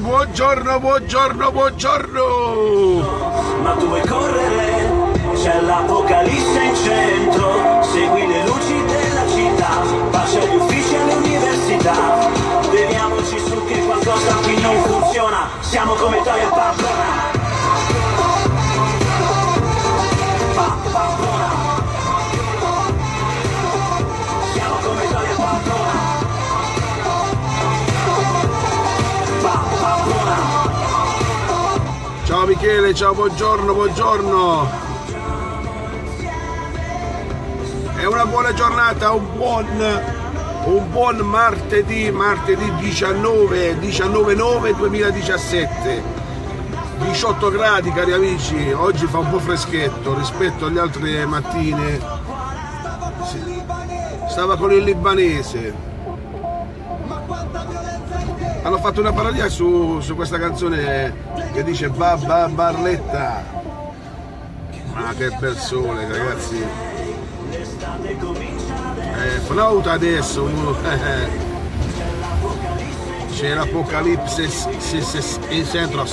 Buongiorno, buongiorno, buongiorno! Ma tu vuoi correre? C'è l'apocalisse in centro. Segui le luci della città. Pace agli uffici e alle università. Beviamoci su che qualcosa qui non funziona. Siamo come Toy e Pampona. Siamo come Toy e Pampona. Ciao Michele, ciao, buongiorno, buongiorno. È una buona giornata, un buon martedì 19/9/2017. 18 gradi cari amici, oggi fa un po' freschetto rispetto alle altre mattine. Stava con il libanese. Hanno fatto una parodia su questa canzone che dice Barletta. Ma che bel sole ragazzi. Flauta adesso. C'è l'apocalisse in centro.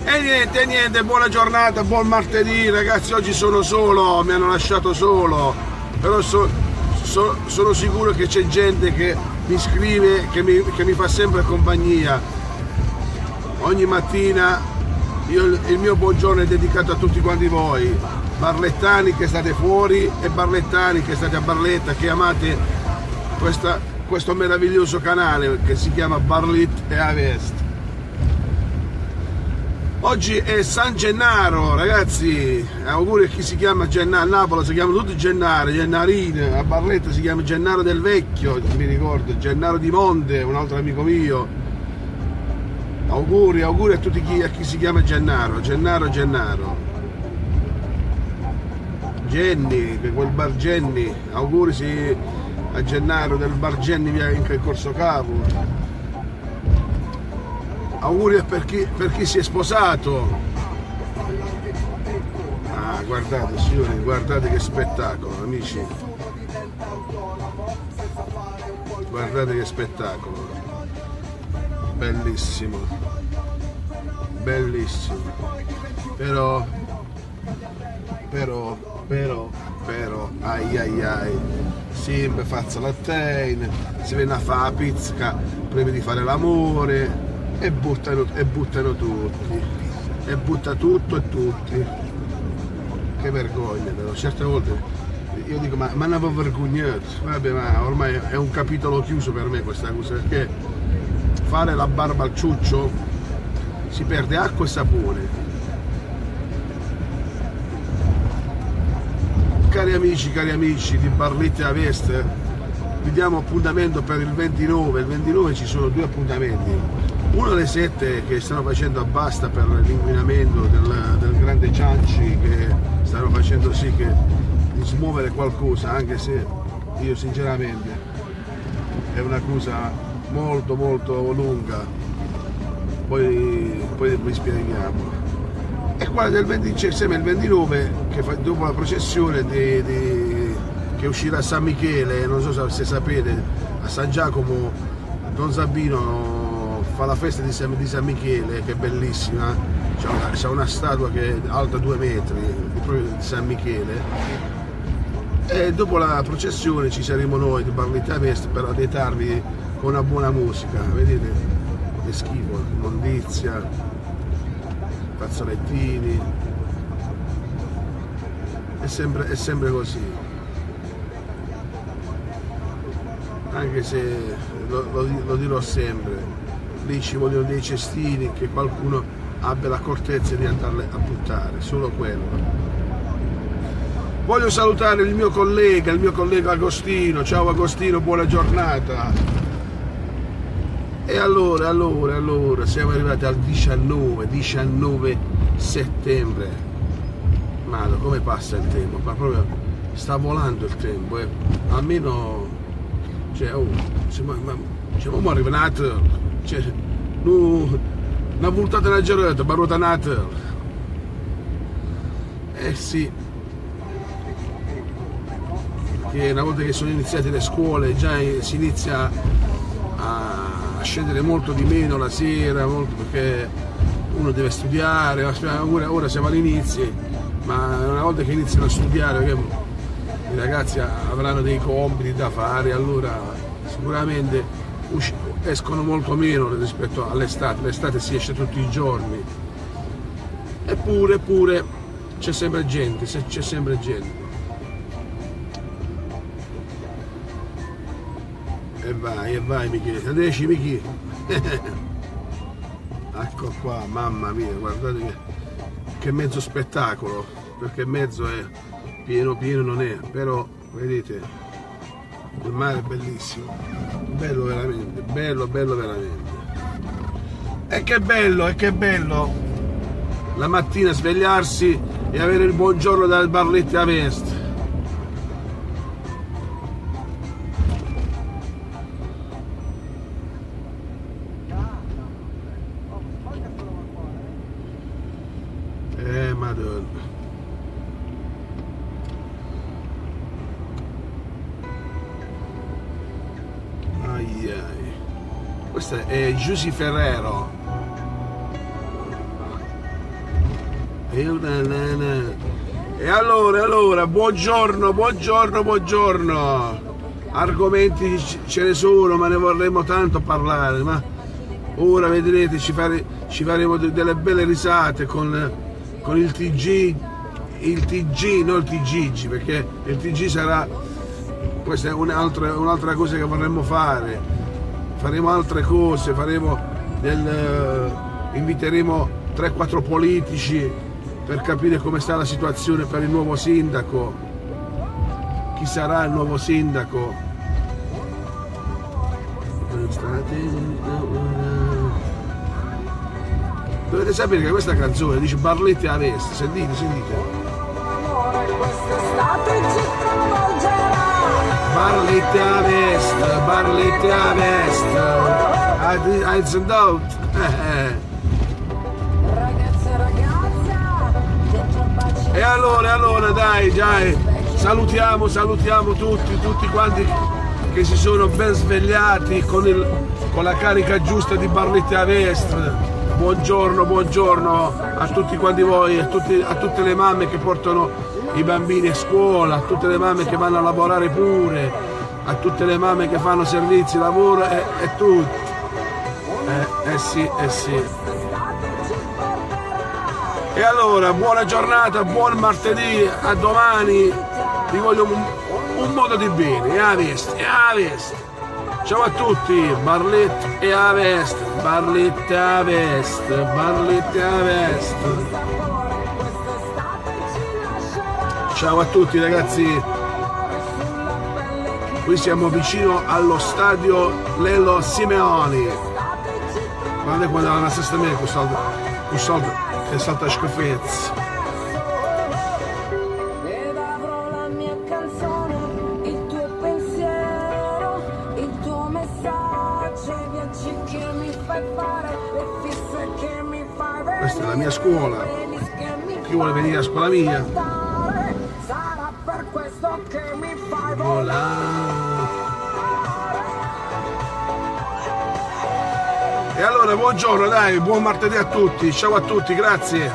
E niente, buona giornata, buon martedì ragazzi. Oggi sono solo, mi hanno lasciato solo. Però sono sicuro che c'è gente che mi scrive, che mi fa sempre compagnia. Ogni mattina il mio buongiorno è dedicato a tutti quanti voi, barlettani che state fuori e barlettani che state a Barletta, che amate questo meraviglioso canale che si chiama Barlit e Avest. Oggi è San Gennaro, ragazzi, auguri a chi si chiama Gennaro, a Napoli si chiamano tutti Gennaro, Gennarine, a Barletta si chiama Gennaro del Vecchio, mi ricordo, Gennaro di Monte, un altro amico mio. Auguri a tutti a chi si chiama Gennaro. Genni, quel bar Genni, auguri a Gennaro del bar Genni via in Corso Cavo. Auguri per chi si è sposato. Ah, guardate signori, guardate che spettacolo, amici. Guardate che spettacolo. Bellissimo. Bellissimo. Però, ai. Sempre fazza la tein, si viene a fare la pizzica prima di fare l'amore. E buttano tutti, e butta tutto e tutti. Che vergogna, però certe volte io dico ma ne avevo vergognato. Vabbè, ma ormai è un capitolo chiuso per me questa cosa, perché fare la barba al ciuccio si perde acqua e sapore. Cari amici di Barletta Avest, vi diamo appuntamento per il 29. Il 29 ci sono due appuntamenti. Uno alle 7 che stanno facendo a Basta per l'inquinamento del grande Cianci, che stanno facendo sì che di smuovere qualcosa, anche se io sinceramente è una cosa molto lunga, poi vi spieghiamo. E quella del 27 e il 29 che dopo la processione che uscirà a San Michele, non so se sapete, a San Giacomo Don Sabino fa la festa di San Michele, che è bellissima, c'è una statua che è alta 2 metri proprio di San Michele, e dopo la processione ci saremo noi di Barletta Avest per addettarvi con una buona musica. Vedete che schifo, immondizia, fazzolettini, è sempre così, anche se lo dirò sempre. Lì ci vogliono dei cestini, che qualcuno abbia l'accortezza di andarle a buttare, solo quello. Voglio salutare il mio collega Agostino. Ciao Agostino, buona giornata. E allora siamo arrivati al 19 settembre. Madò, come passa il tempo, ma proprio sta volando il tempo, almeno, cioè, siamo arrivati. Cioè, una voltata nella giornata, barrota nata. Sì, che una volta che sono iniziate le scuole già si inizia a scendere molto di meno la sera, molto, perché uno deve studiare, ora siamo all'inizio, ma una volta che iniziano a studiare, perché i ragazzi avranno dei compiti da fare, allora sicuramente escono molto meno rispetto all'estate. L'estate si esce tutti i giorni, eppure c'è sempre gente, c'è sempre gente. E vai Michele, adesso Michele. Ecco qua, mamma mia, guardate che mezzo spettacolo, perché mezzo è pieno non è, però vedete, il mare è bellissimo, bello veramente, bello veramente. E che bello la mattina svegliarsi e avere il buongiorno dal Barletta a Vest. Madonna. Ai. Questa è Giusy Ferrero. E allora, buongiorno. Argomenti ce ne sono, ma ne vorremmo tanto parlare, ma ora vedrete, ci faremo delle belle risate con il TG, non il TGG, perché il TG sarà, questa è un'altra cosa che vorremmo fare. Faremo altre cose, inviteremo 3-4 politici per capire come sta la situazione per il nuovo sindaco. Chi sarà il nuovo sindaco? Dovete sapere che questa canzone dice Barletta a Vest, sentite. Barletta a Vest. Hai sentito? E allora dai, salutiamo tutti quanti che si sono ben svegliati con la carica giusta di Barletta a Vest. Buongiorno a tutti quanti voi, a tutte le mamme che portano i bambini a scuola, a tutte le mamme che vanno a lavorare pure, a tutte le mamme che fanno servizi, lavoro e tutto. Sì. E allora, buona giornata, buon martedì, a domani, vi voglio un modo di bene, e a Vest. Ciao a tutti, Barletta a Vest. Ciao a tutti ragazzi, qui siamo vicino allo stadio Lello Simeoni. Guardate quando alla stessa me con salto che salta schifezza. Questa è la mia scuola, chi vuole venire a scuola mia? Voilà. E allora buongiorno, dai, buon martedì a tutti, ciao a tutti, grazie.